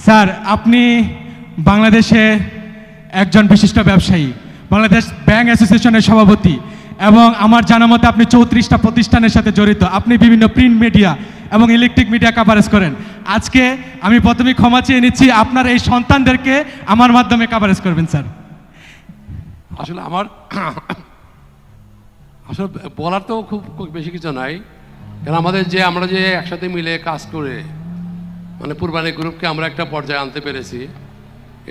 Sir, আপনি বাংলাদেশে একজন বিশিষ্ট ব্যবসায়ী, বাংলাদেশ ব্যাংক অ্যাসোসিয়েশনের সভাপতি, এবং আমার জানা মতে আপনি 34টা প্রতিষ্ঠানের সাথে জড়িত। আপনি বিভিন্ন প্রিন্ট মিডিয়া এবং ইলেকট্রিক মিডিয়া কাভারেজ করেন। আজকে আমি প্রথমেই ক্ষমা চেয়ে নিচ্ছি, আপনার এই সন্তানদেরকে আমার মাধ্যমে কাভারেজ করবেন স্যার। আসলে আসলে বলার তো খুব বেশি কিছু নাই, কারণ আমরা যে একসাথে মিলে কাজ করে মানে পূর্বানী গ্রুপকে আমরা একটা পর্যায়ে আনতে পেরেছি,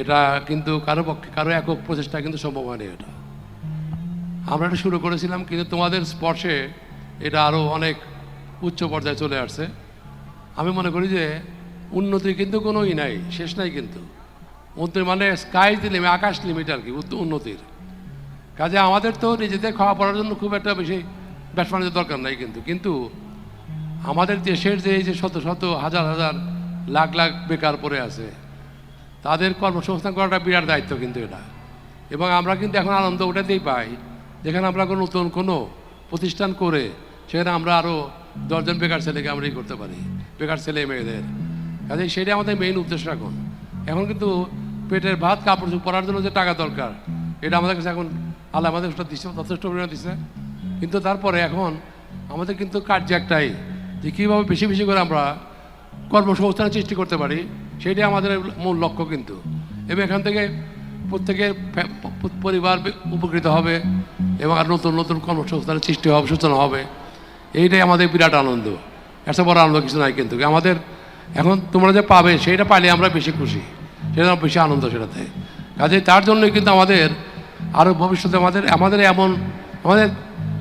এটা কিন্তু কারো একক প্রচেষ্টা কিন্তু সম্ভব হয়নি। এটা আমরা এটা শুরু করেছিলাম, কিন্তু তোমাদের স্পর্শে এটা আরও অনেক উচ্চ পর্যায়ে চলে আসছে। আমি মনে করি যে উন্নতির কিন্তু কোনো নাই, শেষ নাই, কিন্তু মানে স্কাই দি লিমিট, আকাশ লিমিট আর কি উন্নতির কাজে। আমাদের তো নিজেদের খাওয়া পড়ার জন্য খুব একটা বেশি ব্যবসা বাণিজ্যের দরকার নাই, কিন্তু আমাদের দেশের যে এই যে শত শত হাজার হাজার লাখ লাখ বেকার পড়ে আছে, তাদের কর্মসংস্থান করাটা বিরাট দায়িত্ব কিন্তু এটা। এবং আমরা কিন্তু এখন আনন্দ ওটাতেই পাই, যেখানে আমরা নতুন কোনো প্রতিষ্ঠান করে সেখানে আমরা আরও 10 জন বেকার ছেলেকে আমরা করতে পারি, বেকার ছেলে মেয়েদের। কাজে সেটাই আমাদের মেইন উদ্দেশ্য। এখন কিন্তু পেটের ভাত কাপড় পরার জন্য যে টাকা দরকার, এটা আমাদের কাছে এখন আল্লাহ আমাদের দিচ্ছে, যথেষ্ট পরিমাণে দিচ্ছে। কিন্তু তারপরে এখন আমাদের কিন্তু কার্য একটাই, যে কীভাবে বেশি বেশি করে আমরা কর্মসংস্থান সৃষ্টি করতে পারি, সেটাই আমাদের মূল লক্ষ্য কিন্তু। এবং এখান থেকে প্রত্যেকের পরিবার উপকৃত হবে এবং আর নতুন নতুন কর্মসংস্থানের সৃষ্টি হবে, সূচনা হবে। এইটাই আমাদের বিরাট আনন্দ, এত বড় আনন্দ কিছু নাই। কিন্তু আমাদের এখন তোমরা যে পাবে, সেইটা পাইলে আমরা বেশি খুশি, সেটা বেশি আনন্দ সেটাতে। কাজে তার জন্যই কিন্তু আমাদের আরও ভবিষ্যতে আমাদের এমন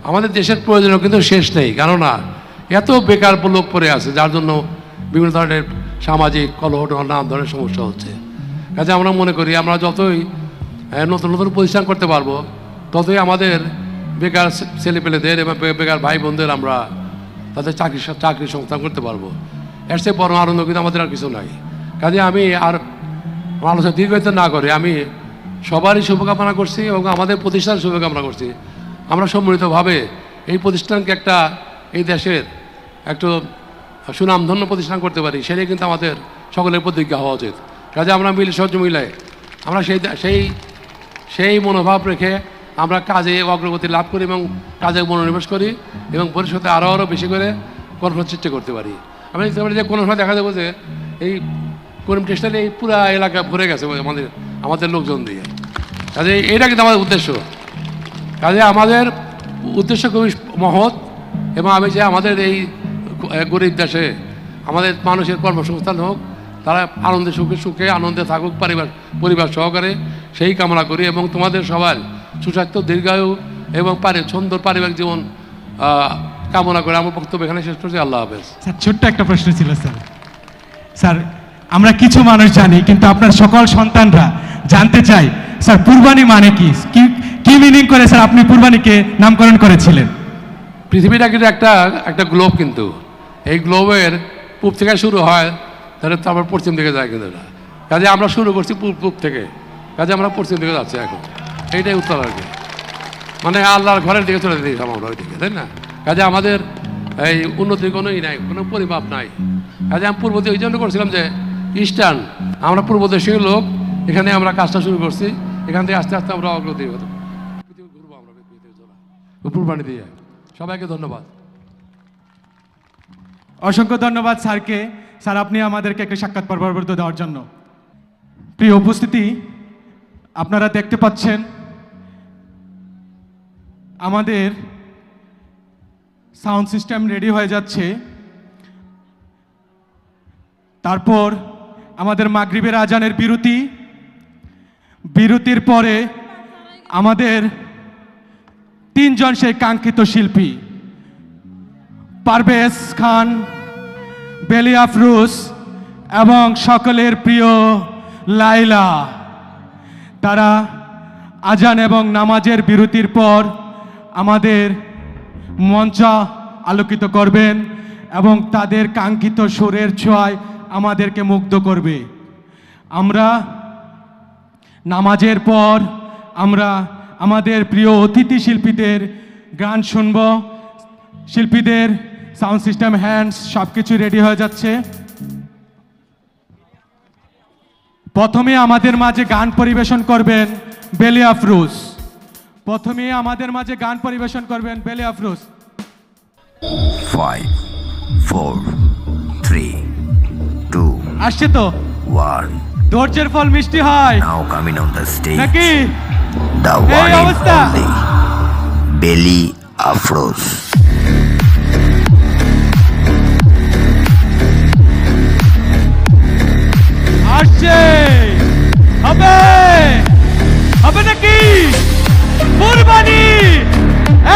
আমাদের দেশের প্রয়োজনও কিন্তু শেষ নেই। কেননা এত বেকার লোক পড়ে আছে, যার জন্য বিভিন্ন ধরনের সামাজিক কলহ নানান ধরনের সমস্যা হচ্ছে। কাজে আমরা মনে করি আমরা যতই নতুন নতুন প্রতিষ্ঠান করতে পারবো, ততই আমাদের বেকার ছেলেপেলেদের এবং বেকার ভাই বোনদের আমরা তাদের চাকরি সংস্থান করতে পারবো। এর চেয়ে বড় আনন্দ কিন্তু আমাদের আর কিছু নাই। কাজে আমি আর আলোচনা দীর্ঘায়িত না করে আমি সবারই শুভকামনা করছি এবং আমাদের প্রতিষ্ঠান শুভকামনা করছি। আমরা সম্মিলিতভাবে এই প্রতিষ্ঠানকে এই দেশের একটু সুনামধন্য প্রতিষ্ঠান করতে পারি, সেটাই কিন্তু আমাদের সকলের প্রতিজ্ঞা হওয়া উচিত। কাজে আমরা সহ্য মিলে আমরা সেই মনোভাব রেখে আমরা কাজে অগ্রগতি লাভ করি এবং কাজে মনোনিবেশ করি এবং ভবিষ্যতে আরও বেশি করে কর্মসৃষ্টি করতে পারি। আমি দেখতে পারি যে কোনো সময় দেখা যাবো যে এই করিম টেক্সটাইল এই পুরা এলাকা ভরে গেছে আমাদের লোকজন দিয়ে। কাজে এইটা কিন্তু আমাদের উদ্দেশ্য। কাজে আমাদের উদ্দেশ্য খুবই মহৎ এবং আমি যে আমাদের এই গরিব দেশে আমাদের মানুষের কর্মসংস্থান হোক, তারা আনন্দে সুখে আনন্দে থাকুক পরিবার সহকারে, সেই কামনা করি। এবং তোমাদের সবার সুস্বাস্থ্য, দীর্ঘায়ু এবং সুন্দর পারিবারিক জীবন কামনা করে আমার বক্তব্য এখানে শেষ করছি। আল্লাহ হাফেজ। স্যার, ছোট্ট একটা প্রশ্ন ছিল স্যার, আমরা কিছু মানুষ জানি, কিন্তু আপনার সকল সন্তানরা জানতে চাই স্যার, কুরবানি মানে কি মিনিং করে স্যার আপনি কুরবানিকে নামকরণ করেছিলেন? পৃথিবীটা কিন্তু একটা গ্লোব, কিন্তু এই গ্লোবের পূব থেকে শুরু হয়, তারপর পশ্চিম দিকে যায় কিন্তু এটা। কাজে আমরা শুরু করছি পূব থেকে, কাজে আমরা পশ্চিম দিকে যাচ্ছি এখন। এইটাই উত্তর আর কি, মানে আল্লাহর ঘরের দিকে চলে যেতে আমরা ওই দিকে, তাই না? কাজে আমাদের এই উন্নতির কোনো নাই, কোনো পরিমাপ নাই। কাজে আমি পূর্ব দিকে ওই জন্য করছিলাম যে ইস্টার্ন, আমরা পূর্ব দেশের লোক, এখানে আমরা কাজটা শুরু করছি, এখান থেকে আস্তে আস্তে আমরা অগ্রগতি ঘুরবো আমরা কুরবানি দিয়ে। সবাইকে ধন্যবাদ। অসংখ্য ধন্যবাদ স্যারকে। স্যার, আপনি আমাদেরকে একটা সাক্ষাৎ পর্ব দেওয়ার জন্য। প্রিয় উপস্থিতি, আপনারা দেখতে পাচ্ছেন আমাদের সাউন্ড সিস্টেম রেডি হয়ে যাচ্ছে। তারপর আমাদের মাগরিবের আজানের বিরতির পরে আমাদের 3 জন সেই কাঙ্ক্ষিত শিল্পী পারভেজ খান, বেলি আফরোজ এবং সকলের প্রিয় লাইলা, তারা আজান এবং নামাজের বিরতির পর আমাদের মঞ্চ আলোকিত করবেন এবং তাদের কাঙ্ক্ষিত সুরের ছোঁয়ায় আমাদেরকে মুগ্ধ করবে। আমরা নামাজের পর আমরা আমাদের প্রিয় অতিথি শিল্পীদের গান শুনব। শিল্পীদের সাউন্ড সিস্টেম, হ্যান্ডস সব কিছু রেডি হয়ে যাচ্ছে। প্রথমে আমাদের মাঝে গান পরিবেশন করবেন বেলি আফরোজ। প্রথমে আমাদের মাঝে গান পরিবেশন করবেন বেলি আফরোজ। 5, 4, 3, 2, আসছে তো, 1. ধৈর্যের ফল মিষ্টি হয় Now coming on the stage, নাকি? the Hey, one and অবস্থা? only Belly Afros. আসছে, হবে হবে নাকি? কুরবানি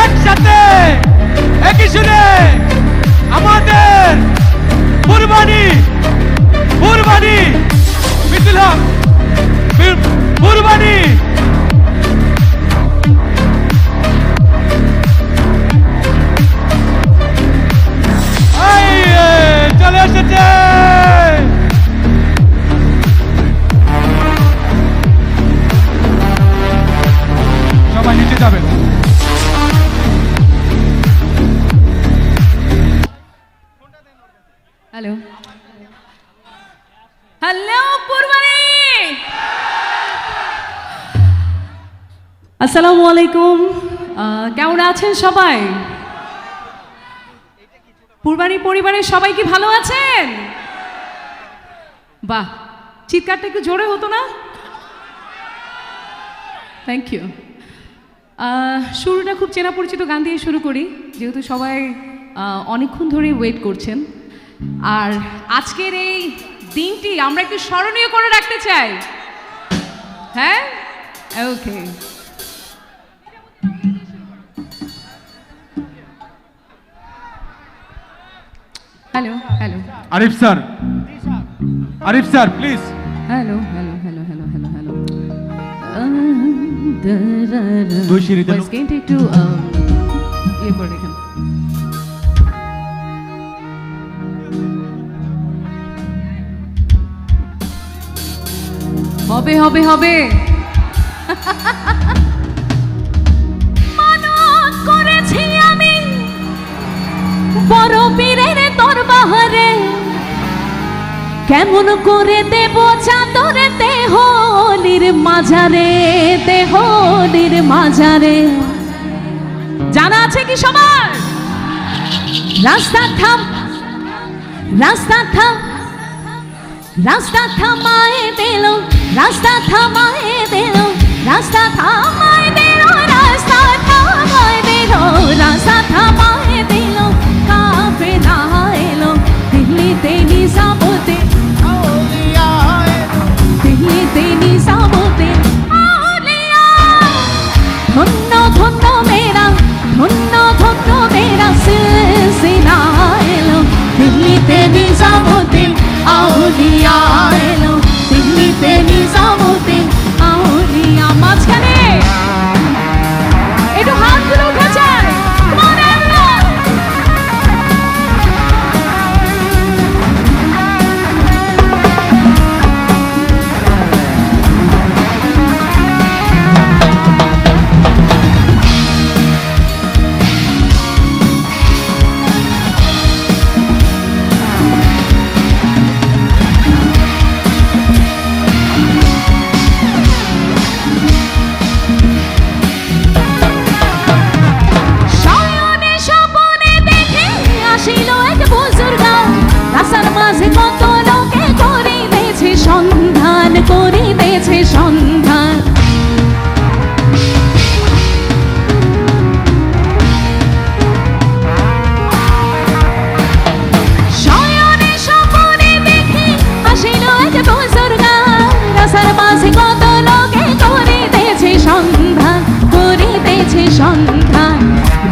একসাথে একই সুরে আমাদের কুরবানি কুরবানি মিছিল হক কুরবানি। চলে এসেছে, সবাই নিচে যাবেন। হ্যালো হ্যালো কুরবানি, আসসালামু আলাইকুম। কেমন আছেন সবাই? কুরবানি পরিবারের সবাই কি ভালো আছেন? বাহ, চিৎকারটা একটু জোরে হতো না? Thank you. শুরুটা খুব চেনা পরিচিত গান দিয়ে শুরু করি, যেহেতু সবাই অনেকক্ষণ ধরে ওয়েট করছেন। আর আজকের এই দিনটি আমরা একটু স্মরণীয় করে রাখতে চাই। হ্যাঁ, okay. Hello hello Arif sir, Arif sir please. Hello hello hello hello hello hello দুই সিঁড়িতে ভয়েস গেইনটা একটু ইয়ে করে রেখেন। হবে হবে হবে। মানত করেছি আমি বড় পীরের দরবারে, কেমন করে দেব চাদরে দেহলির মাঝারে, দেহলির মাঝারে। জানা আছে কি সবার? রাস্তা থাম, রাস্তা থাম, রাস্তা থামায় দিল, রাস্তা থামায় দিল, রাস্তা থামায় দিল, রাস্তা থামায় দিল, রাস্তা থামায় দিল। কাফেলা এলো দিল্লিতে নিজামতে, দিল্লিতে নিজামতে আউলিয়া। ধন্য ধন্য মেরা, ধন্য ধন্য মেরা সিলসিলা এলো দিল্লিতে নিজামতে আউলিয়া এলো, দিল্লিতে নিজামতে আউলিয়া। মাঝখানে একটু হাতগুলো উঠে যায়।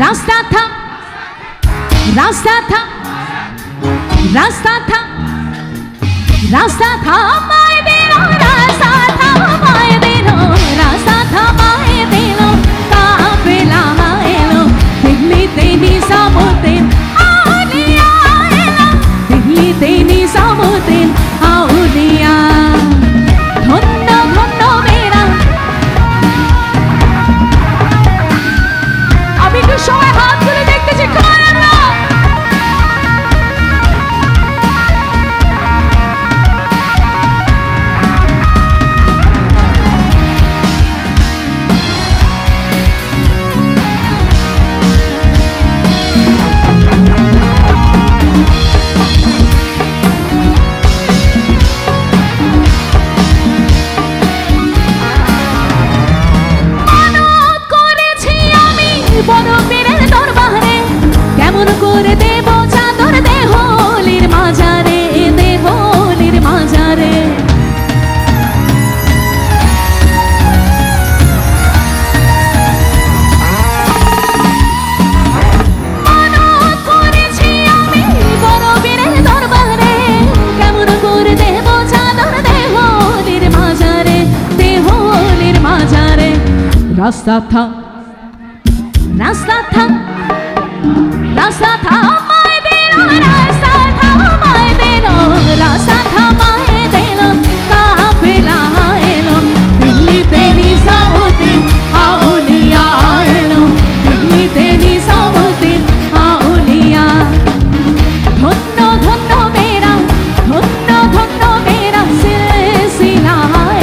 রাস্তা থাম, রাস্তা থাম, রাস্তা থাম, রাস্তা থামায় দিল, রাস্তা থামায় দিল, রাস্তা থামায় দিল। কাফেলা এলো দিল্লিতে নিজামুদ্দিন আউলিয়া এলো, দিল্লিতে নিজামুদ্দিন আউলিয়া। ধন্য ধন্য মেরা। আমি একটু সবাই হাত তুলে দেখতেছি। রাস্তা থাম রাস্তা থাম রাস্তা থামায় দিল রাস্তা থামায় দিল রাস্তা থামায় দিল কাফেলা এলো দিল্লিতে নিজামুদ্দিন আউলিয়া এলো দিল্লিতে নিজামুদ্দিন আউলিয়া ধন্য ধন্য মেরা ধন্য ধন্য মেরা সিলসিলা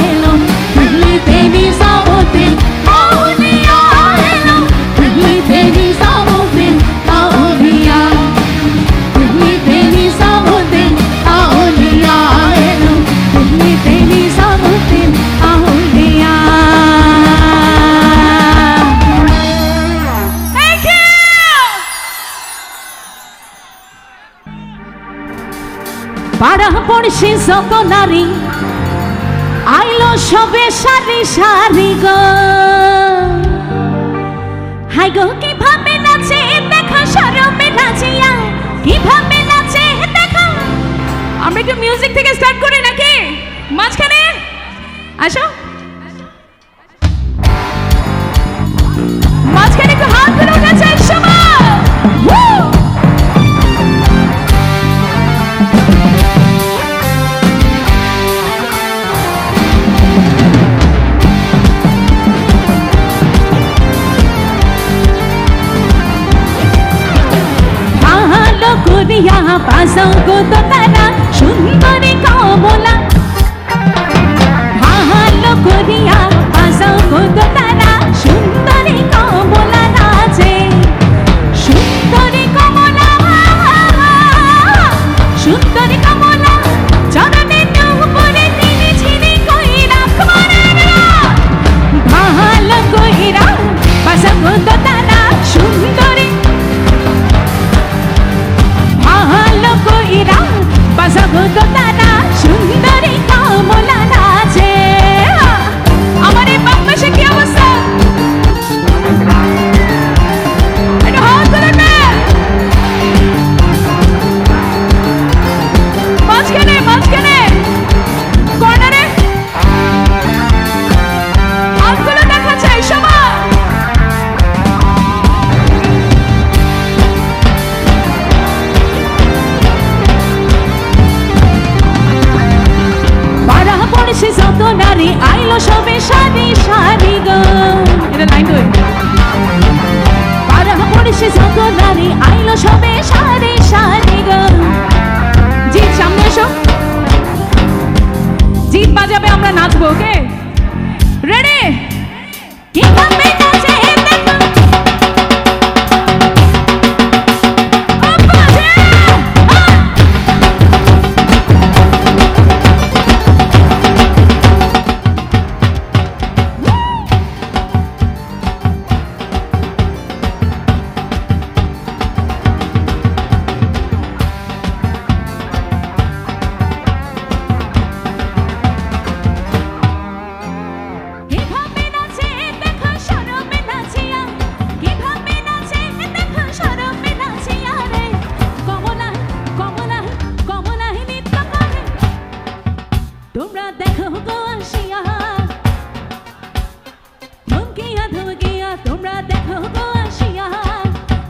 এলো দিল্লিতে নিজামুদ্দিন আউলিয়া এলো দিল্লিতে নিজামুদ্দিন আউলিয়া দিল্লিতে নিজামুদ্দিন আউলিয়া এলো দিল্লিতে নিজামুদ্দিন আউলিয়া Thank you! পাড়া পড়শি যত নারী আইলো সবে সারি সারি গো হাই গো কিভাবে নাচে দেখা শরমে নাচিয়া কিভাবে নাচে দেখা আমরা একটু মিউজিক থেকে স্টার্ট করি নাকি মাঝখানে আসো মাঝখানে একটু হাত তুলে উঠেছে সবাই Woo! ভালো করিয়া বাজাও গো তারা সুন্দরী কমলা ভালো করিয়া বাজাও গো তারা সুন্দরী কমলা নাচে সুন্দরী কমলা সুন্দরী কমলা চরণের উপরে তিনি ছিনি কইরা ভালো কইরা বাজাও গো তারা সুন্দরী ভালো কইরা বাজাবো তো তারা সুন্দরী কমলা নাচে আমার এই বাম পাশে কি অবস্থা এটা হাত তুলে নে মাঝখানে মাঝখানে কর্নারে হাতগুলো দেখা চাই সবাই পাড়া পড়শি যত নারী আইলো সবে সারি সারি গো এটা লাইন ধরে পাড়া পড়শি যত নারী আইলো সবে সারি সারি গো জিৎ সামনে এসো জিৎ বাজাবে আমরা নাচবো ওকে রেডি কিভাবে নাচে দেখো কিভাবে নাচে দেখা শরমে নাচিয়া কিভাবে নাচে দেখা শরমে নাচিয়া রে কমলা কমলা কমলা নৃত্য করে তোমরা দেখো গো আসিয়া ধমকিয়া ধমকিয়া তোমরা দেখো গো আসিয়া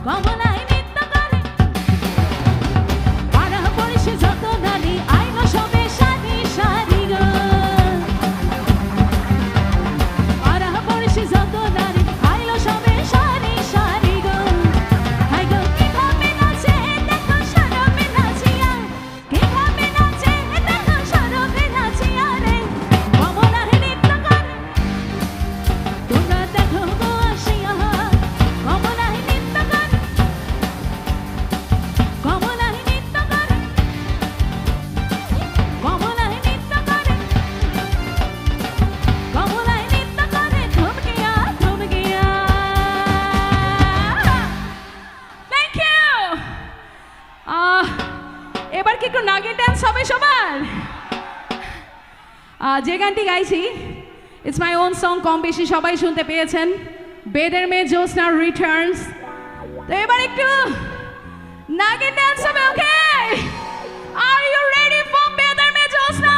কমলা নৃত্য করে পাড়া পড়শি যত নারী আইলো সবে সারি সারি গো পাড়া পড়শি যত নারী আইলো সবে সারি সারি গো হাই গো কিভাবে নাচে দেখো শরমে নাচিয়া কিভাবে নাচে দেখো শরমে নাচিয়া রে কমলা নৃত্য করে তোমরা দেখো গো আসিয়া কমলা নৃত্য করে কমলা নৃত্য করে কমলা নৃত্য করে কমলা নৃত্য করে ধমকিয়া ধমকিয়া থ্যাংক ইউ এবার কি একটু নাগিন ডান্স হবে সবার যে গানটি গাইছি ইটস মাই ওন সং কম বেশি সবাই শুনতে পেয়েছেন বেদের মেয়ে জোসনা রিটার্নস তো এবার একটু নাগিন ডান্স হবে ওকে আর ইউ রেডি ফর বেদের মেয়ে জোসনা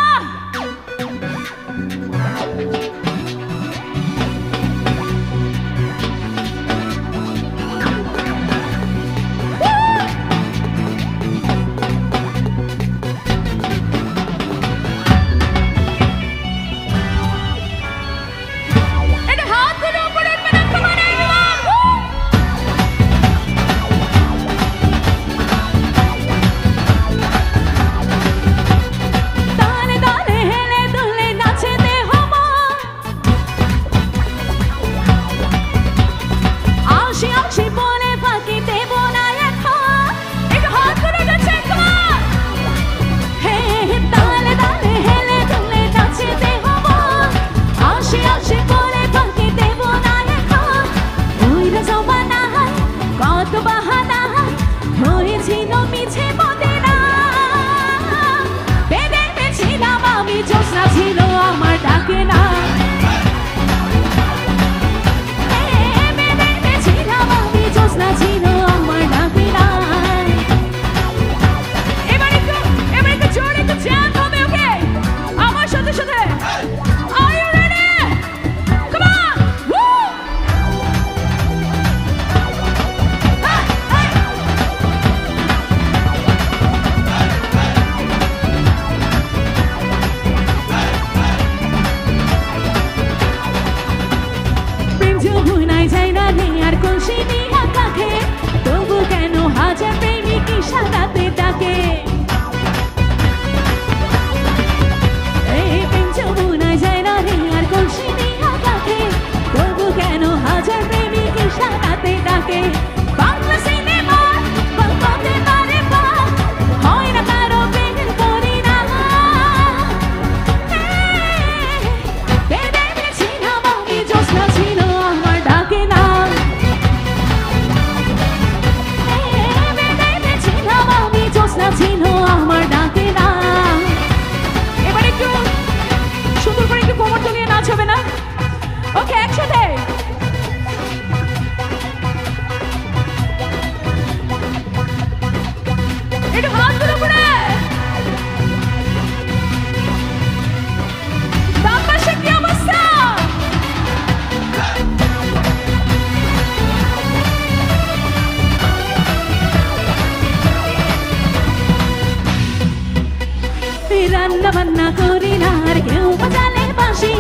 রান্না বান্না করি না আর কেউ বাজালে বাঁশি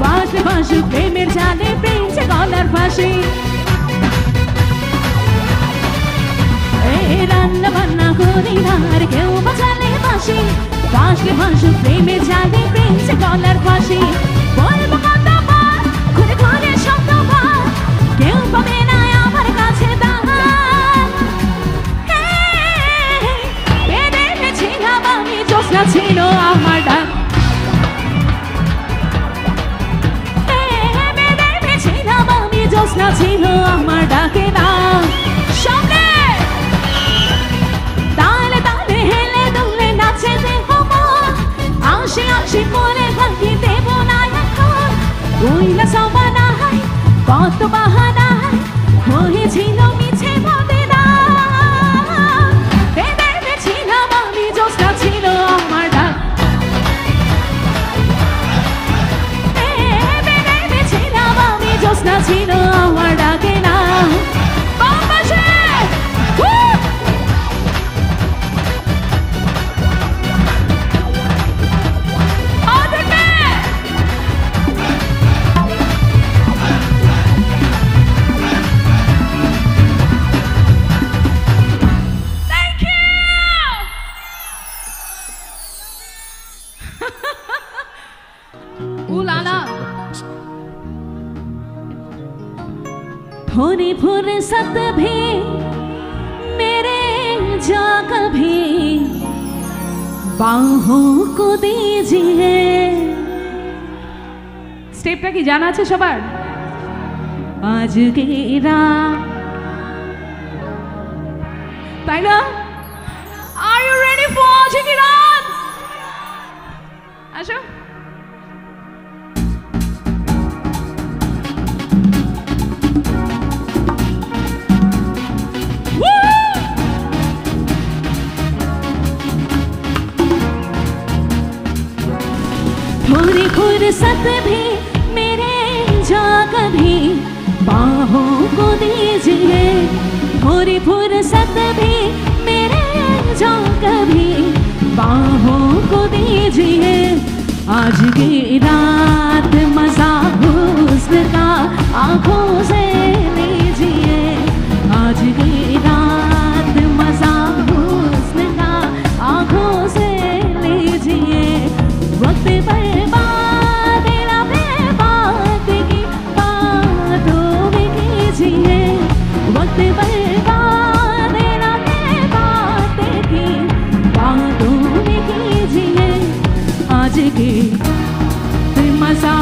বাঁশলে বাঁশুক প্রেমের জালে প্রেম যে গলার ফাঁসি রান্না বান্না করি না আর কেউ বাজালে বাঁশি বাঁশলে বাঁশুক প্রেমের জালে প্রেম যে গলার ফাঁসি বলবো কতবার ঘুরে ঘুরে শতবার কেউ পাবে না আমার কাছে দাঁড় বেঁধে গেছিলাম আমি জ্যোৎস্না ছিল আমার ডাক বেঁধে গেছিলাম আমি জ্যোৎস্না ছিল আমার ডাকে না সামনে তালে তালে হেলে দুলে নাচে দেহ মন আশি আশি করে ভাঙি দেব না এখন কইলা সবানাই কত বাহানাই হয়েছিল মিছে ভাবে না বেঁধে গেছিলাম আমি জ্যোৎস্না ছিল আমার ডাক বেঁধে গেছিলাম আমি জ্যোৎস্না ছিল আমার ডাকে না বাবাসে थोड़ी फुर्सत भी मेरे जा कभी बाहों को दीजिए स्टेपটা কি জানা আছে সবার আজ কি রাত তাই না আর ইউ রেডি ফর আজ কি রাত আসো थोड़ी फुर्सत भी मेरे जा कभी बाहों को दीजिए थोड़ी फुर्सत भी मेरे जा कभी बाहों को दीजिए आज की रात मजा हुस्न का आंखों से लीजिए आज की रात मजा हुस्न का आंखों से लीजिए वक्त बर्बाद ना बेबात की बातों में कीजिए वक्त बर्बाद ना बेबात की बातों में कीजिए आज की मजा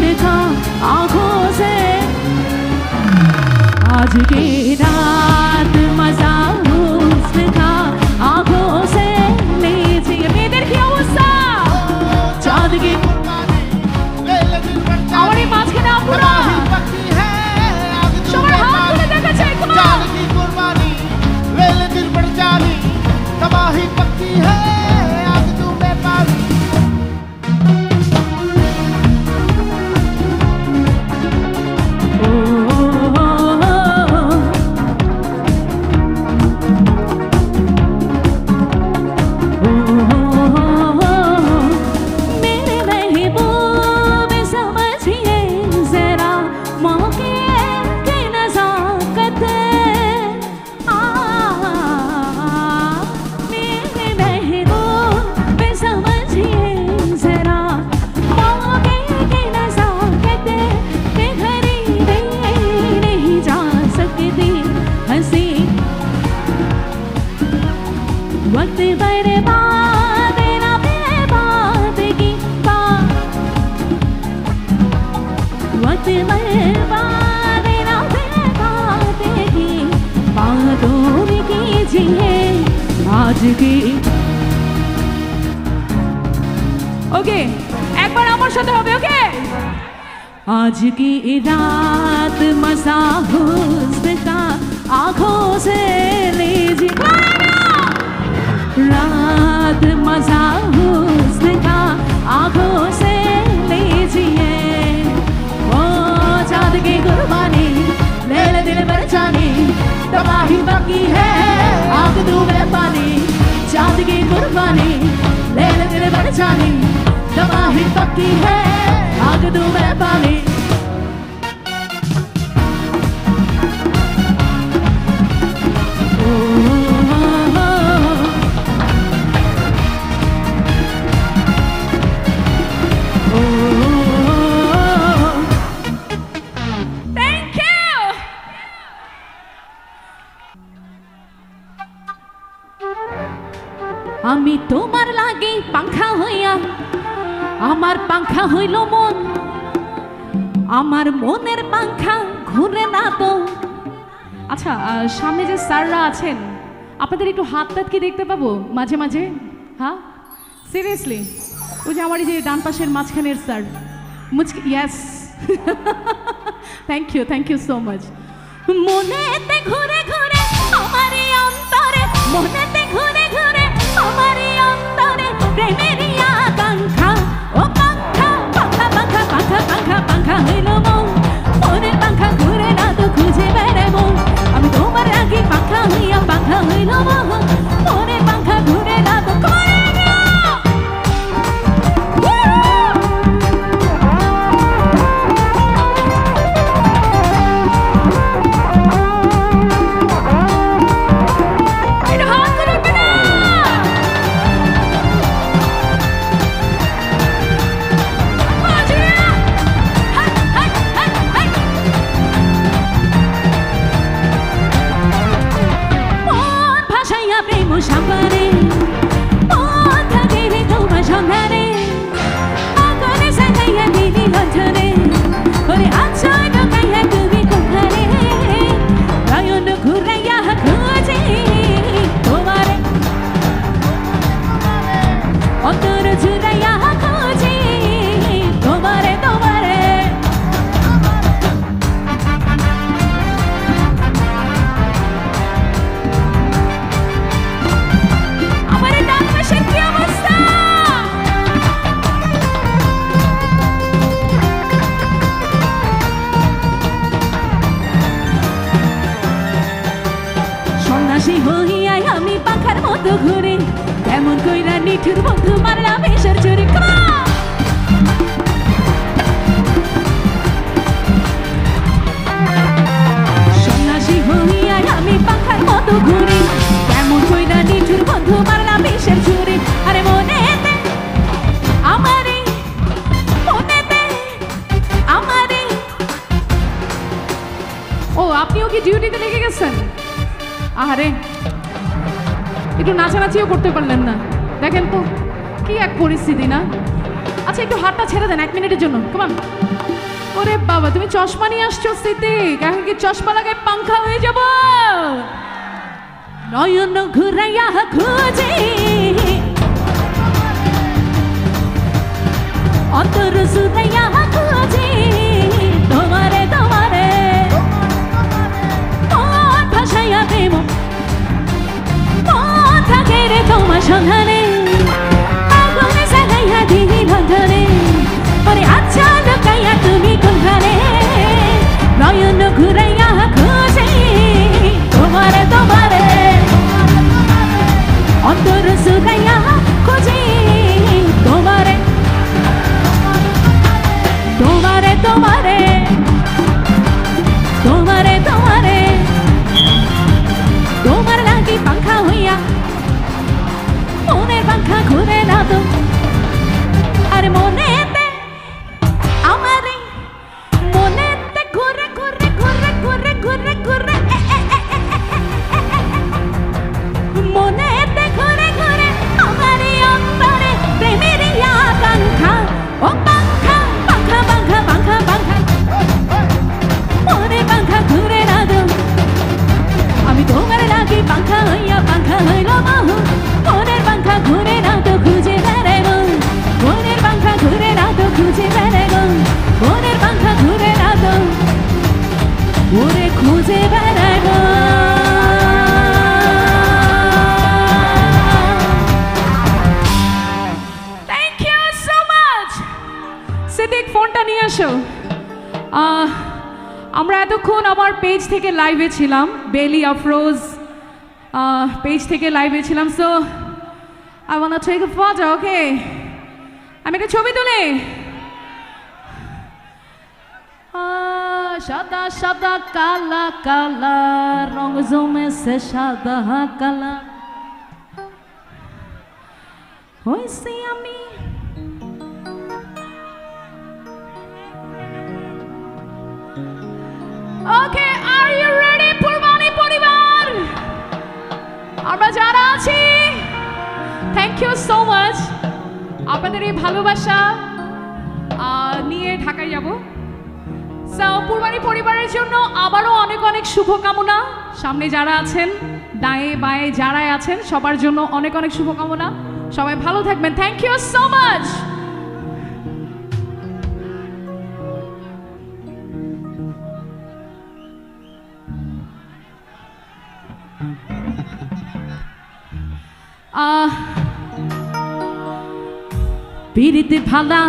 लिखा आंखों से आज की रात मजा हुस्न का आंखों से लीजिए मेदर की अवस्था चाँद की আমার এই মাঝখানে আপুরা সবার হাত তুলে দেখা চাই चांद की कुर्बानी वेले दिल पर जानी तबाही पक्की है आज तू बेपारी मेरे महबूब समझिए जरा मौके की नजाकत मेरे महबूब समझिए जरा मौके की नजाकत के खरीदे नहीं जा सकती हंसी वक्त बर्बाद ना बेबात की बात वक्त बर्बाद ना बेबात की बातों में कीजिए आज की ओके একবার আমার সাথে হবে ওকে आज की रात मजा हुस्न का आंखों से लीजिए रात मजा हुस्न का आंखों से लीजिए ओ चाँद की कुर्बानी ले ले दिल पर जानी तबाही बाकी है आग दूं में पानी चाँद की कुर्बानी ले ले दिल जानी दवा ही पक्की है आग दूं मैं पानी আমি তোমার লাগি পাংখা হইয়া আমার পাংখা হইল মন আমার মনের পাংখা ঘুরে না তো আচ্ছা সামনে যে স্যাররা আছেন আপনাদের একটু হাত টাত কি দেখতে পাবো মাঝে মাঝে হ্যাঁ সিরিয়াসলি ওই যে আমার এই যে ডান পাশের মাঝখানের স্যার মুচকি yes thank you so much মনেতে ঘুরে ঘুরে আমারই অন্তরে মনেতে ঘুরে ঘুরে আমারই অন্তরে প্রেমেরই আকাঙ্ক্ষা ও পাংখা পাংখা পাংখা পাংখা পাংখা পাংখা হইল মন মনের পাংখা ঘুরে না তো খুঁজে বেড়াবো আমি তোমার আগে পাংখা হইয়া পাংখা হইল মন মনের পাংখা ঘুরে না তো করে না সামনে পথা গেলে তোমার সামনে আগুনে সাজাইয়া দিদি লঞ্চনে ওরে আচ্ছা ঢোকাইয়া তুমি কোথারে নয়ন ঘুরাইয়া খুঁজে তোমারে অন্তর জুড়াইয়া খুঁজে তোমারে তোমারে সন্ন্যাসী হইয়াই আমি পাখার মতো ঘুরে কেমন কইরা নিঠুর বন্ধু মারলাম এসের চুরি সন্ন্যাসী হইয়াই আমি পাখার মতো ঘুরে কেমন কইরা নিঠুর বন্ধু মারলাম এসের চুরি আরে মনেতে আমারে মনেতে আমারে ও আপনিও কি ডিউটিতে লেগে গেছেন আরে একটু নাচানাচিও করতে পারলেন না দেখেন তো কি এক পরিস্থিতি না আচ্ছা একটু হাতটা ছেড়ে দেন 1 মিনিটের জন্য কমান ওরে বাবা তুমি চশমা নিয়ে আসছো সিদ্দিক এখন কি চশমা লাগায় পাংখা হয়ে যাব নয়ন ঘুরাইয়া খুঁজে অন্তর সুরাইয়া খুঁজে তোমারে তোমারে মন ভাসাইয়া দেব পথা গেলে তোমার সন্ধানে আগুনে সাজাইয়া দিদি লঞ্চনে ওরে আচ্ছা ঢোকাইয়া তুমি কোথারে নয়ন ঘুরাইয়া খুঁজে তোমারে তোমারে অন্তর সুরাইয়া খুঁজে তোমারে তোমারে তোমারে তোমারে তোমারে তোমার লাগি পাংখা হইয়া মনের পাংখা ঘুরে না তো আর মনেতে আমারে মনেতে ঘুরে ঘুরে ঘুরে ঘুরে ঘুরে ঘুরে মনেতে ঘুরে ঘুরে আমারই অন্তরে প্রেমেরই আকাঙ্ক্ষা ও পাংখা পাংখা পাংখা পাংখা পাংখা মনের পাংখা ঘুরে না তো আমি তোমার লাগি পাংখা হইয়া পাংখা হইল বাহু মনের পাংখা ঘুরে না তো খুঁজে বেড়াবো মনের পাংখা ঘুরে না তো খুঁজে বেড়াবো মনের পাংখা ঘুরে না তো ওরে খুঁজে বেড়াবো thank you so much Siddique ফোনটা নিয়ে আসো আমরা এতক্ষণ আমার পেজ থেকে লাইভে ছিলাম বেলি আফরোজ পেজ থেকে লাইভে ছিলাম so I want to take a photo okay আমি একটা ছবি তুলি। সাদা সাদা কালা কালা রং জমেছে সাদা কালা হইছি আমি ওকে আর ইউ রেডি পূর্বাণী পরিবার আমরা যারা আছি থ্যাংক ইউ সো মাচ আপনাদের এই ভালোবাসা নিয়ে ঢাকায় যাব। পূর্বাণী পরিবারের জন্য আবারও অনেক অনেক শুভকামনা। সামনে যারা আছেন ডায়ে বায়ে যারাই আছেন সবার জন্য অনেক অনেক শুভকামনা। সবাই ভালো থাকবেন। Thank you so much. পিরিতে ভালা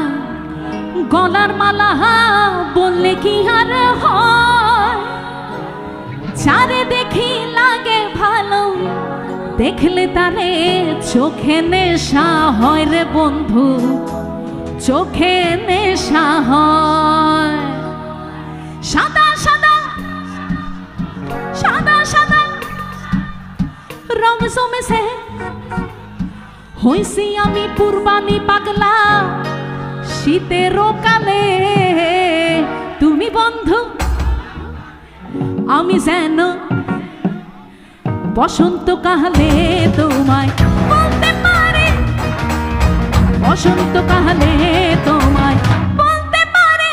গলার মালা বললে কি আর হয় যারে দেখি লাগে ভালো দেখলে তারে চোখে নেশা হয় রে বন্ধু চোখে নেশা হয়। সাদা সাদা সাদা সাদা রং জমেছে হইছি আমি পূর্বাণী পাগলা শীতের কালে তুমি বন্ধু আমি যেন বসন্ত কালে তোমায় বলতে পারি বসন্ত কালে তোমায় বলতে পারি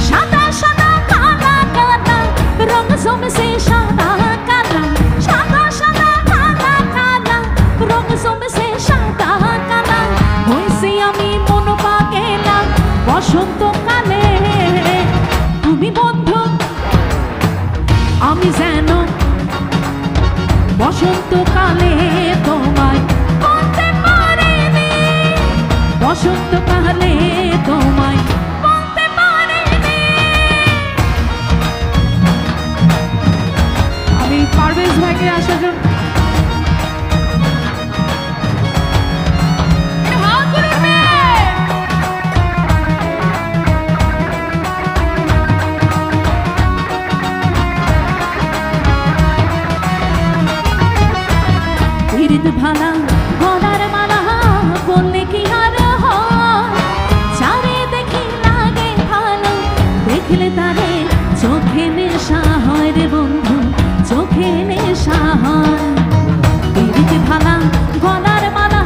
সাদা সাদা কালা কালা রং জমেছে সাদা কালা সাদা সাদা কালা কালা রং জমেছে সাদা কালা হইছি আমি মন পাগেলা বসন্ত কালে তুমি বন্ধু আমি যেন বসন্ত কালে তোমায় বলতে পারিনি বসন্ত কালে তোমায় বলতে পারিনি। আমি পারভেজ ভাইকে আসার জন্য ভালা গলার মালা বললে কি আর হয় চারে দেখি লাগে ভালো দেখলে তারে চোখে নেশা হয় রে বন্ধু চোখে নেশা হয়। পিরিতে ভালা গলার মালা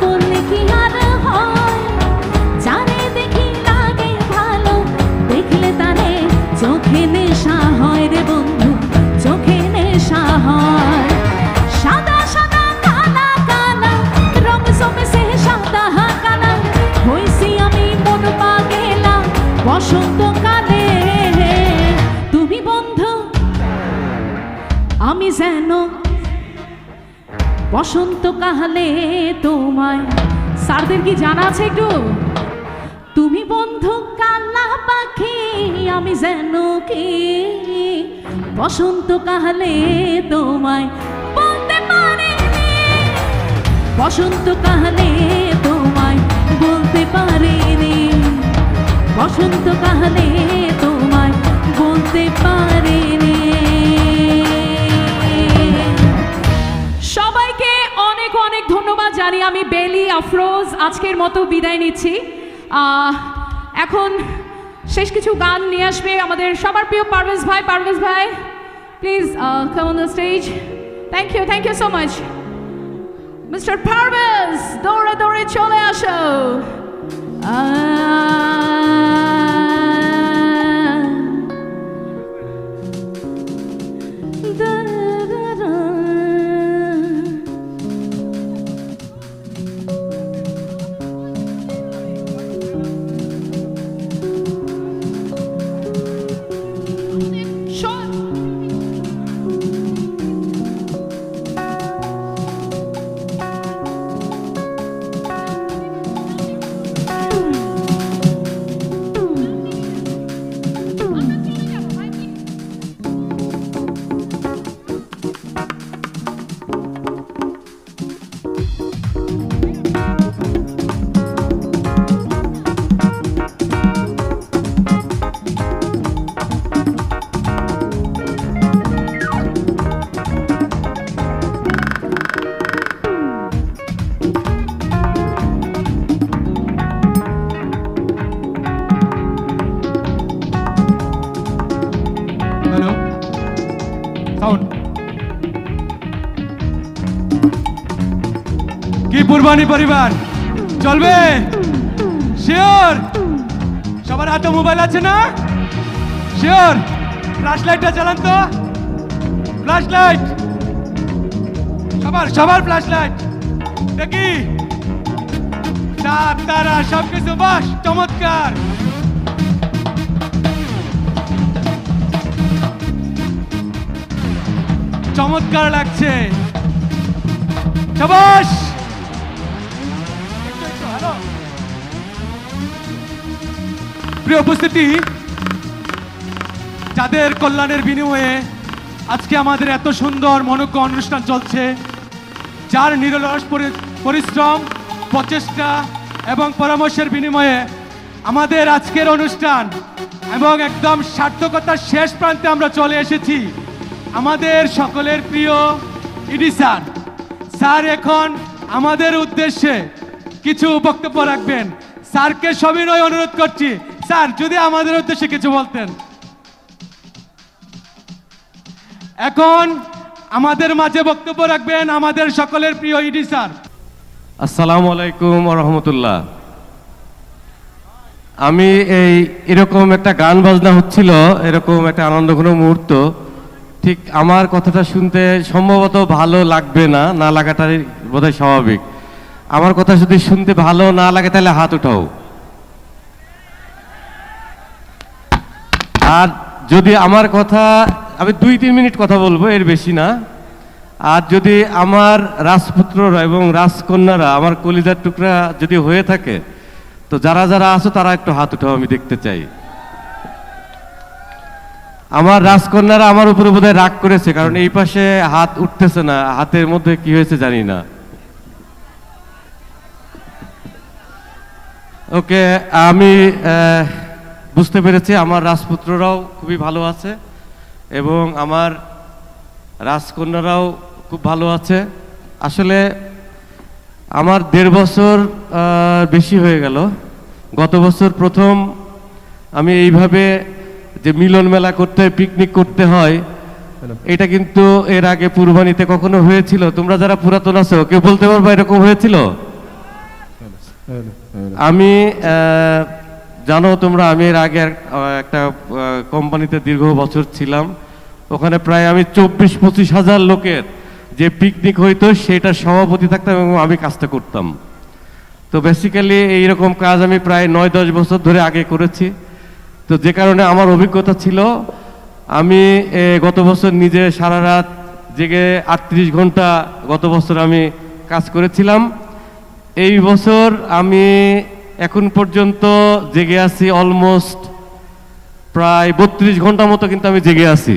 বললে কি আর হয় চারে দেখি লাগে ভালো দেখলে তারে চোখে নেশা হয় রে বন্ধু চোখে নেশা হয়। সাদা সাদা কালা কালা রং জমেছে সাদা কালা হইছি আমি মন পাগেলা বসন্ত কালে তুমি বন্ধু আমি যেন বসন্ত কালে তোমায়। স্যারদের কি জানা আছে একটু? তুমি বন্ধু কালা পাখি আমি যেন কি বসন্ত কালে তোমায় বলতে পারিনি বসন্ত কালে তোমায় বলতে পারিনি বসন্ত কালে তোমায় বলতে পারিনি। সবাইকে অনেক অনেক ধন্যবাদ জানি আমি বেলি আফরোজ আজকের মতো বিদায় নিচ্ছি। এখন শেষ কিছু গান নিয়ে আসবে আমাদের সবার প্রিয় পারভেজ ভাই please come on the stage. Thank you so much mister Parvez দৌড়ে দৌড়ে চলে আসো। পূর্বাণী পরিবার চলবে? শিওর? সবার হাতে মোবাইল আছে না? শিওর? ফ্ল্যাশ লাইটটা চালান তো, ফ্ল্যাশ লাইট, সবার ফ্ল্যাশ লাইট দেখি। চাঁদ তারা সবকিছু বাস চমৎকার। চমৎকার লাগছে, সাবাস। হ্যালো প্রিয় উপস্থিতি, যাদের কল্যাণের বিনিময়ে আজকে আমাদের এত সুন্দর মনোজ্ঞ অনুষ্ঠান চলছে, যার নিরলস পরিশ্রম, প্রচেষ্টা এবং পরামর্শের বিনিময়ে আমাদের আজকের অনুষ্ঠান এবং একদম সার্থকতার শেষ প্রান্তে আমরা চলে এসেছি। আমাদের সকলের প্রিয় ইডি স্যার, স্যার এখন আমাদের উদ্দেশ্যে কিছু বক্তব্য রাখবেন। স্যারকে সবিনয় অনুরোধ করছি, স্যার যদি আমাদের উদ্দেশ্যে কিছু বলতেন। এখন আমাদের মাঝে বক্তব্য রাখবেন আমাদের সকলের প্রিয় ইডি স্যার। আসসালামু আলাইকুম রহমতুল্লাহ। আমি এরকম একটা গান বাজনা হচ্ছিল, এরকম একটা আনন্দঘন মুহূর্ত, ঠিক আমার কথাটা শুনতে সম্ভবত ভালো লাগবে না, না লাগাটাই বোধহয় স্বাভাবিক। আমার কথা যদি শুনতে ভালো না লাগে তাহলে হাত উঠাও। আর যদি আমার কথা, আমি 2-3 মিনিট কথা বলবো, এর বেশি না। আর যদি আমার রাজপুত্ররা এবং রাজকন্যারা আমার কলিজার টুকরা যদি হয়ে থাকে, তো যারা যারা আছো তারা একটু হাত উঠাও, আমি দেখতে চাই। আমার রাজকন্যারা আমার উপরে বোধহয় রাগ করেছে, কারণ এই পাশে হাত উঠতেছে না, হাতের মধ্যে কি হয়েছে জানি না। ওকে, আমি বুঝতে পেরেছি আমার রাজপুত্ররাও খুবই ভালো আছে এবং আমার রাজকন্যারাও খুব ভালো আছে। আসলে আমার 1.5 বছর বেশি হয়ে গেল। গত বছর প্রথম আমি এইভাবে যে মিলন মেলা করতে হয়, পিকনিক করতে হয়, এটা কিন্তু এর আগে পূর্বাণীতে কখনো হয়েছিল? তোমরা যারা পুরাতন আছো কেউ বলতে পারবা এরকম হয়েছিল? আমি জানো তোমরা, আমি এর আগে একটা কোম্পানিতে দীর্ঘ বছর ছিলাম। ওখানে প্রায় আমি 24-25 হাজার লোকের যে পিকনিক হইতো সেটা সভাপতি থাকতাম এবং আমি কাজটা করতাম। তো বেসিক্যালি এইরকম কাজ আমি প্রায় 9-10 বছর ধরে আগে করেছি। তো যে কারণে আমার অভিজ্ঞতা ছিল, আমি গত বছর নিজে সারা রাত জেগে 38 ঘন্টা গত বছর আমি কাজ করেছিলাম। এই বছর আমি এখন পর্যন্ত জেগে আছি অলমোস্ট প্রায় 32 ঘন্টা মতো, কিন্তু আমি জেগে আছি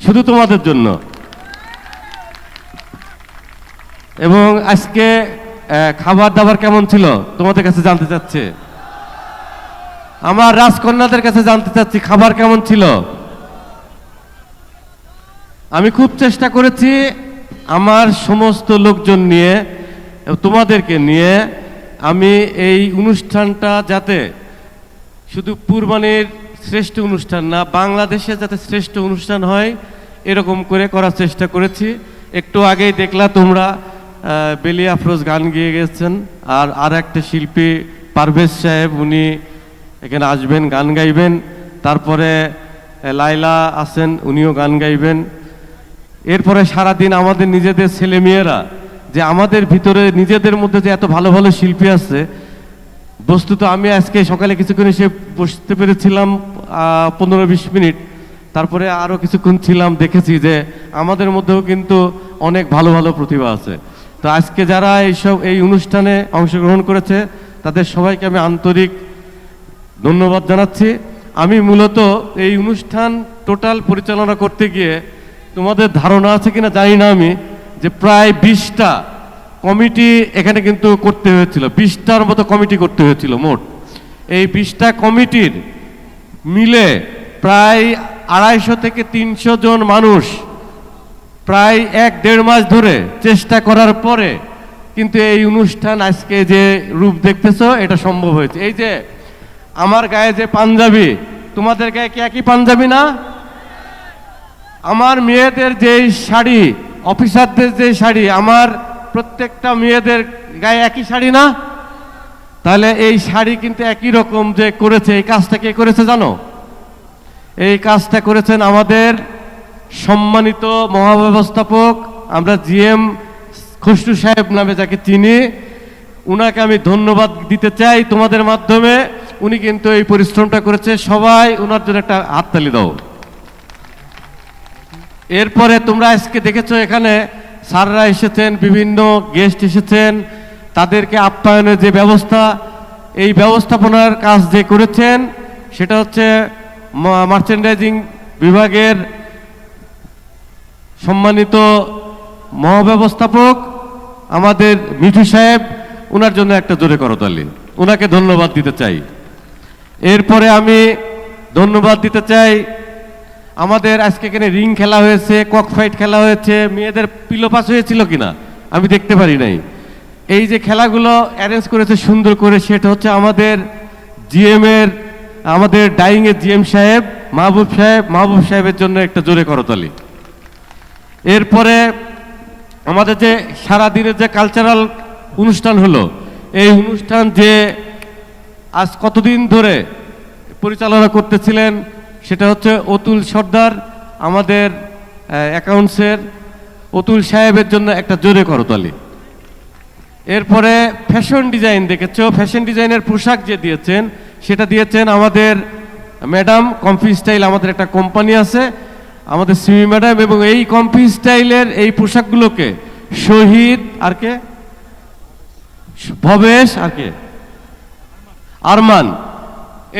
শুধু তোমাদের জন্য। এবং আজকে খাবার দাবার কেমন ছিল তোমাদের কাছে জানতে চাচ্ছে, আমার রাজকন্যাদের কাছে জানতে চাচ্ছি খাবার কেমন ছিল। আমি খুব চেষ্টা করেছি আমার সমস্ত লোকজন নিয়ে, তোমাদেরকে নিয়ে, আমি এই অনুষ্ঠানটা যাতে শুধু পূর্বাণীর শ্রেষ্ঠ অনুষ্ঠান না, বাংলাদেশে যাতে শ্রেষ্ঠ অনুষ্ঠান হয় এরকম করে করার চেষ্টা করেছি। একটু আগেই দেখলা তোমরা বেলি আফরোজ গান গেয়ে গেছেন, আর একটা শিল্পী পারভেজ সাহেব, উনি এখানে আসবেন, গান গাইবেন। তারপরে লাইলা আছেন, উনিও গান গাইবেন। এরপরে সারাদিন আমাদের নিজেদের ছেলেমেয়েরা, যে আমাদের ভিতরে নিজেদের মধ্যে যে এত ভালো ভালো শিল্পী আছে, বস্তুত আমি আজকে সকালে কিছুক্ষণ এসে বসতে পেরেছিলাম 15-20 মিনিট, তারপরে আরও কিছুক্ষণ ছিলাম, দেখেছি যে আমাদের মধ্যেও কিন্তু অনেক ভালো ভালো প্রতিভা আছে। তো আজকে যারা এই অনুষ্ঠানে অংশগ্রহণ করেছে তাদের সবাইকে আমি আন্তরিক ধন্যবাদ জানাচ্ছি। আমি মূলত এই অনুষ্ঠান টোটাল পরিচালনা করতে গিয়ে, তোমাদের ধারণা আছে কিনা জানি না আমি, যে প্রায় 20টা কমিটি এখানে কিন্তু করতে হয়েছিল, 20টার মতো কমিটি করতে হয়েছিল মোট। এই 20টা কমিটির মিলে প্রায় 250 থেকে 300 জন মানুষ প্রায় 1-1.5 মাস ধরে চেষ্টা করার পরে কিন্তু এই অনুষ্ঠান আজকে যে রূপ দেখতেছো এটা সম্ভব হয়েছে। এই যে আমার গায়ে যে পাঞ্জাবি, তোমাদের গায়ে কি একই পাঞ্জাবি না? আমার মেয়েদের যে শাড়ি, অফিসারদের যে শাড়ি, আমার প্রত্যেকটা মেয়েদের গায়ে একই শাড়ি না? তাহলে এই শাড়ি কিন্তু একই রকম যে করেছে, এই কাজটা কে করেছে জানো? এই কাজটা করেছেন আমাদের সম্মানিত মহাব্যবস্থাপক, আমরা জিএম খসরু সাহেব নামে যাকে চিনি, উনাকে আমি ধন্যবাদ দিতে চাই তোমাদের মাধ্যমে। উনি কিন্তু এই পরিশ্রমটা করেছে, সবাই ওনার জন্য একটা হাততালি দাও। এরপরে তোমরা আজকে দেখেছো এখানে স্যাররা এসেছেন, বিভিন্ন গেস্ট এসেছেন, তাদেরকে আপ্যায়নের যে ব্যবস্থা, এই ব্যবস্থাপনার কাজ যে করেছেন সেটা হচ্ছে মার্চেন্ডাইজিং বিভাগের সম্মানিত মহাব্যবস্থাপক আমাদের মিঠু সাহেব, ওনার জন্য একটা জোরে করতালি, ওনাকে ধন্যবাদ দিতে চাই। এরপরে আমি ধন্যবাদ দিতে চাই আমাদের আজকে এখানে রিং খেলা হয়েছে, কক ফাইট খেলা হয়েছে, মেয়েদের পিলো পাস হয়েছিল কিনা আমি দেখতে পারি নাই। এই যে খেলাগুলো অ্যারেঞ্জ করেছে সুন্দর করে, সেটা হচ্ছে আমাদের জিএমের, আমাদের ডাইংয়ের জিএম সাহেব মাহবুব সাহেবের জন্য একটা জোরে করতালি। এরপরে আমাদের যে সারাদিনের যে কালচারাল অনুষ্ঠান হলো, এই অনুষ্ঠান যে আজ কতদিন ধরে পরিচালনা করতেছিলেন সেটা হচ্ছে অতুল সর্দার, আমাদের অ্যাকাউন্টসের অতুল সাহেবের জন্য একটা জোরে করতালি। এরপরে ফ্যাশন ডিজাইন দেখেছো, ফ্যাশন ডিজাইনের পোশাক যে দিয়েছেন সেটা দিয়েছেন আমাদের ম্যাডাম কম্পি স্টাইল, আমাদের একটা কোম্পানি আছে আমাদের সিমি ম্যাডাম, এবং এই কম্পি স্টাইলের এই পোশাকগুলোকে শহীদ আর কে, ভবেশ আর কে, আরমান,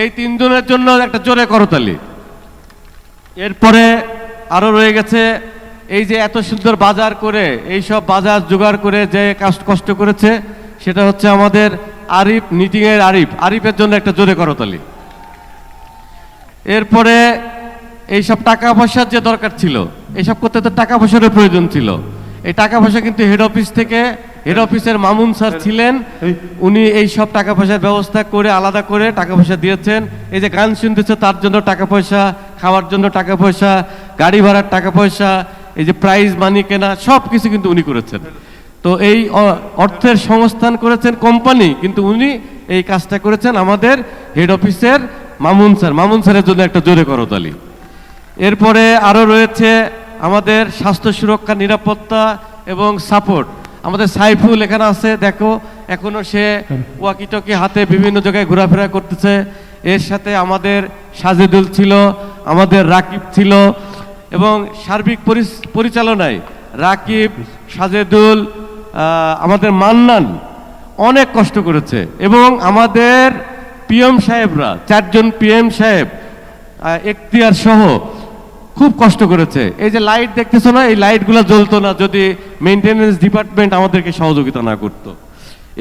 এই তিনজনের জন্য একটা জোরে করতালি। এরপরে আরো রয়ে গেছে এই যে এত সুন্দর বাজার করে, এই সব বাজার জোগাড় করে যে কষ্ট করেছে সেটা হচ্ছে আমাদের আরিফ, নিটিং এর আরিফের জন্য একটা জোরে করতালি। এরপরে এইসব টাকা পয়সার যে দরকার ছিল, এইসব করতে তো টাকা পয়সারও প্রয়োজন ছিল। এই টাকা পয়সা কিন্তু হেড অফিস থেকে, হেড অফিসের মামুন স্যার ছিলেন, উনি এই সব টাকা পয়সার ব্যবস্থা করে আলাদা করে টাকা পয়সা দিয়েছেন। এই যে গান শুনতেছে তার জন্য টাকা পয়সা, খাওয়ার জন্য টাকা পয়সা, গাড়ি ভাড়ার টাকা পয়সা, এই যে প্রাইজ মানি কেনা, সব কিছু কিন্তু উনি করেছেন। তো এই অর্থের সংস্থান করেছেন কোম্পানি, কিন্তু উনি এই কাজটা করেছেন আমাদের হেড অফিসের মামুন স্যারের জন্য একটা জোরে করতালি। এরপরে আরো রয়েছে আমাদের স্বাস্থ্য সুরক্ষা, নিরাপত্তা এবং সাপোর্ট, আমাদের সাইফুল এখানে আছে, দেখো এখনো সে ওয়াকিটকি হাতে বিভিন্ন জায়গায় ঘোরাফেরা করতেছে। এর সাথে আমাদের সাজেদুল ছিল, আমাদের রাকিব ছিল, এবং সার্বিক পরিচালনায় রাকিব, সাজেদুল, আমাদের মান্নান অনেক কষ্ট করেছে, এবং আমাদের পিএম সাহেবরা, 4 জন পিএম সাহেব এখতিয়ার সহ খুব কষ্ট করেছে। এই যে লাইট দেখতেছো না, এই লাইটগুলো জ্বলতো না যদি মেইনটেনেন্স ডিপার্টমেন্ট আমাদেরকে সহযোগিতা না করতো।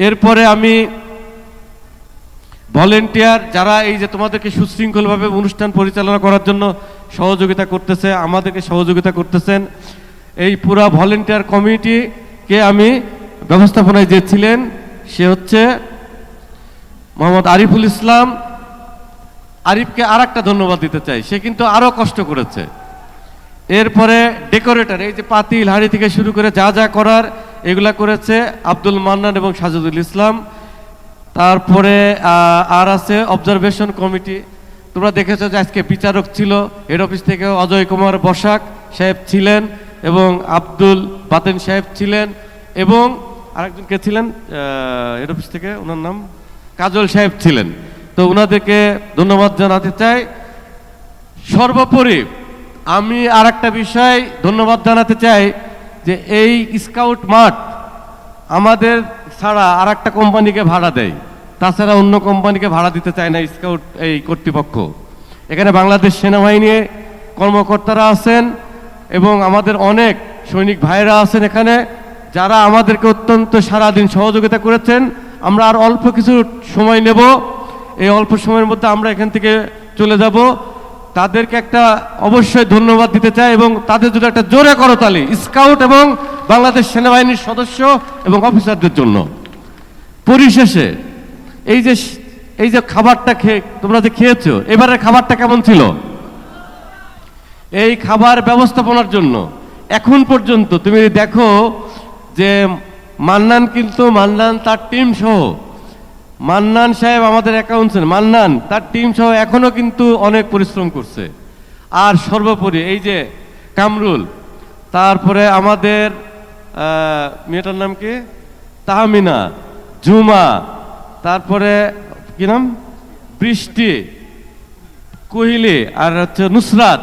এরপরে আমি ভলেন্টিয়ার যারা এই যে তোমাদেরকে সুশৃঙ্খলভাবে অনুষ্ঠান পরিচালনা করার জন্য সহযোগিতা করতেছে, আমাদেরকে সহযোগিতা করতেছেন, এই পুরা ভলেন্টিয়ার কমিটিকে আমি ব্যবস্থাপনায় যে ছিলেন সে হচ্ছে মোহাম্মদ আরিফুল ইসলাম। আরিফকে আর একটা ধন্যবাদ দিতে চাই, সে কিন্তু আরো কষ্ট করেছে। এরপরে ডেকোরেটর, এই যে পাতিল হাঁড়ি থেকে শুরু করে যা যা করার এগুলা করেছে আব্দুল মান্নান এবং সাজেদুল ইসলাম। তারপরে আর আছে অবজারভেশন কমিটি, তোমরা দেখেছো যে আজকে বিচারক ছিল হেড অফিস থেকে, অজয় কুমার বসাক সাহেব ছিলেন এবং আব্দুল বাতেন সাহেব ছিলেন, এবং আরেকজনকে ছিলেন হেড অফিস থেকে, ওনার নাম কাজল সাহেব ছিলেন। তো ওনাদেরকে ধন্যবাদ জানাতে চাই। সর্বোপরি আমি আর একটা বিষয় ধন্যবাদ জানাতে চাই যে এই স্কাউট মাঠ আমাদের ছাড়া আর একটা কোম্পানিকে ভাড়া দেয়, তাছাড়া অন্য কোম্পানিকে ভাড়া দিতে চায় না স্কাউট এই কর্তৃপক্ষ। এখানে বাংলাদেশ সেনাবাহিনী কর্মকর্তারা আছেন এবং আমাদের অনেক সৈনিক ভাইরা আছেন এখানে, যারা আমাদেরকে অত্যন্ত সারাদিন সহযোগিতা করেছেন। আমরা আর অল্প কিছু সময় নেব, এই অল্প সময়ের মধ্যে আমরা এখান থেকে চলে যাব। তাদেরকে একটা অবশ্যই ধন্যবাদ দিতে চাই, এবং তাদের জন্য একটা জোরে করতালি স্কাউট এবং বাংলাদেশ সেনাবাহিনীর সদস্য এবং অফিসারদের জন্য। পরিশেষে এই যে খাবারটা তোমরা যে খেয়েছো, এবারের খাবারটা কেমন ছিল? এই খাবার ব্যবস্থাপনার জন্য এখন পর্যন্ত তুমি দেখো যে মান্নান তার টিম সহ, মান্নান সাহেব আমাদের অ্যাকাউন্টস, মান্নান তার টিম সহ এখনো কিন্তু অনেক পরিশ্রম করছে। আর সর্বোপরি এই যে কামরুল, তারপরে আমাদের মেয়েটার নাম কি, তাহমিনা, জুমা, তারপরে কি নাম, বৃষ্টি, কোহিলি, আর হচ্ছে নুসরাত।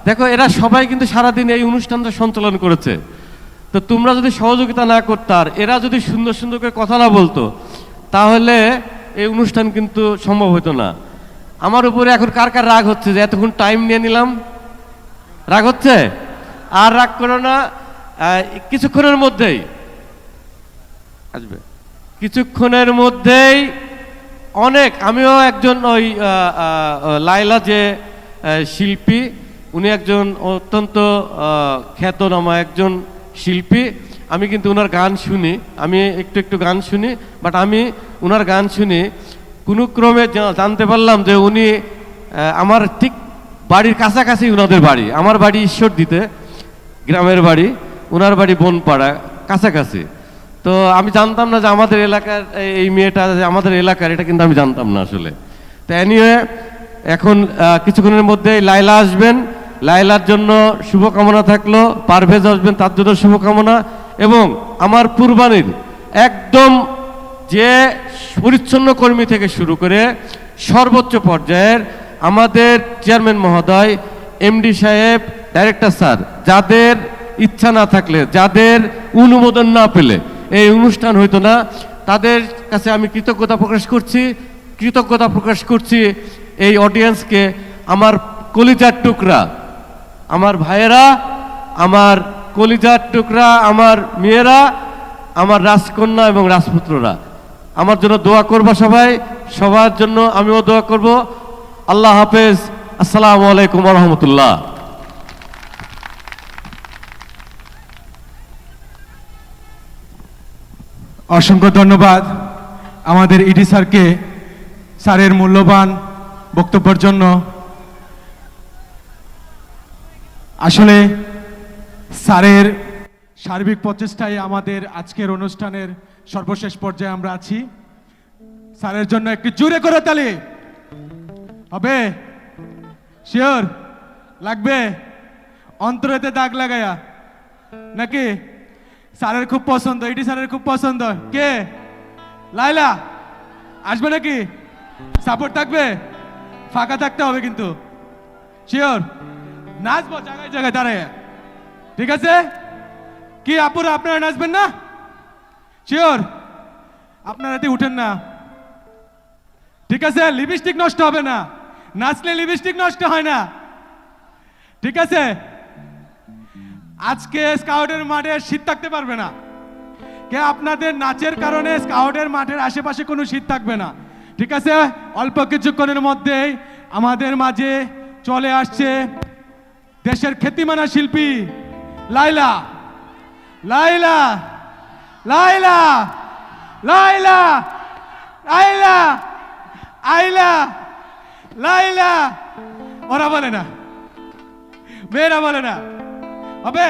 দেখো এরা সবাই কিন্তু সারাদিন এই অনুষ্ঠানটা সঞ্চালন করেছে। তো তোমরা যদি সহযোগিতা না করতে, আর এরা যদি সুন্দর সুন্দর করে কথা না বলতো, তাহলে এই অনুষ্ঠান কিন্তু সম্ভব হতো না। আমার উপরে এখন কার কার রাগ হচ্ছে যে এতক্ষণ টাইম নিয়ে নিলাম? রাগ হচ্ছে? আর রাগ করো না, কিছুক্ষণের মধ্যেই আসবে, কিছুক্ষণের মধ্যেই অনেক, আমিও একজন ওই লাইলা যে শিল্পী, উনি একজন অত্যন্ত খ্যাতনামা একজন শিল্পী। আমি কিন্তু ওনার গান শুনি, আমি একটু একটু গান শুনি, বাট আমি ওনার গান শুনি কোনো ক্রমে জানতে পারলাম যে উনি আমার ঠিক বাড়ির কাছাকাছি ওনাদের বাড়ি। আমার বাড়ি ঈশ্বরদীতে, গ্রামের বাড়ি, ওনার বাড়ি বনপাড়া, কাছাকাছি। তো আমি জানতাম না যে আমাদের এলাকার এই মেয়েটা যে আমাদের এলাকার, এটা কিন্তু আমি জানতাম না আসলে। তো এনিওয়ে, এখন কিছুক্ষণের মধ্যেই লাইলা আসবেন, লাইলার জন্য শুভকামনা থাকলো, পারভেজ আসবেন, তার জন্য শুভকামনা। এবং আমার কুরবানির একদম যে পরিচ্ছন্ন কর্মী থেকে শুরু করে সর্বোচ্চ পর্যায়ের আমাদের চেয়ারম্যান মহোদয়, এমডি সাহেব, ডাইরেক্টর স্যার, যাদের ইচ্ছা না থাকলে, যাদের অনুমোদন না পেলে এই অনুষ্ঠান হইতো না, তাদের কাছে আমি কৃতজ্ঞতা প্রকাশ করছি এই অডিয়েন্সকে, আমার কলিজার টুকরা, আমার ভাইয়েরা, আমার কলিজার টুকরা, আমার মেয়েরা, আমার রাজকন্যা এবং রাজপুত্ররা, আমার জন্য দোয়া করবা সবাই, সবার জন্য আমিও দোয়া করব। আল্লাহ হাফেজ, আসসালামু আলাইকুম ওয়া রাহমাতুল্লাহ। অসংখ্য ধন্যবাদ আমাদের ইডি স্যারকে, স্যারের মূল্যবান বক্তব্যের জন্য। আসলে স্যারের সার্বিক প্রচেষ্টায় আমাদের আজকের অনুষ্ঠানের সর্বশেষ পর্যায়ে আমরা আছি। স্যারের জন্য একটু জোরে করে তালি হবে? শিওর লাগবে? অন্তরেতে দাগ লাগায়া নাকি? স্যারের খুব পছন্দ, ইডি স্যারের খুব পছন্দ। কে? লাইলা আসবে নাকি? সাপোর্ট থাকবে? ফাঁকা থাকতে হবে কিন্তু। শিওর নাচবো জায়গায় জায়গায় দাঁড়ায়, ঠিক আছে? কি আপুরা আপনারা নাচবেন না? শিওর আপনারা উঠেন না, ঠিক আছে? লিপস্টিক নষ্ট হবে না, নাচলে লিপস্টিক নষ্ট হয় না, ঠিক আছে? আজকে স্কাউটের মাঠে শীত থাকতে পারবে না, কে আপনাদের নাচের কারণে স্কাউটের মাঠের আশেপাশে কোনো শীত থাকবে না, ঠিক আছে? অল্প কিছুক্ষণের মধ্যেই আমাদের মাঝে চলে আসছে দেশের খ্যাতিমানা শিল্পী লাইলা। লাইলা লাইলা লাইলা লাইলা আইলা লাইলা। ওরা বলে না, মেয়েরা বলে না, হবে?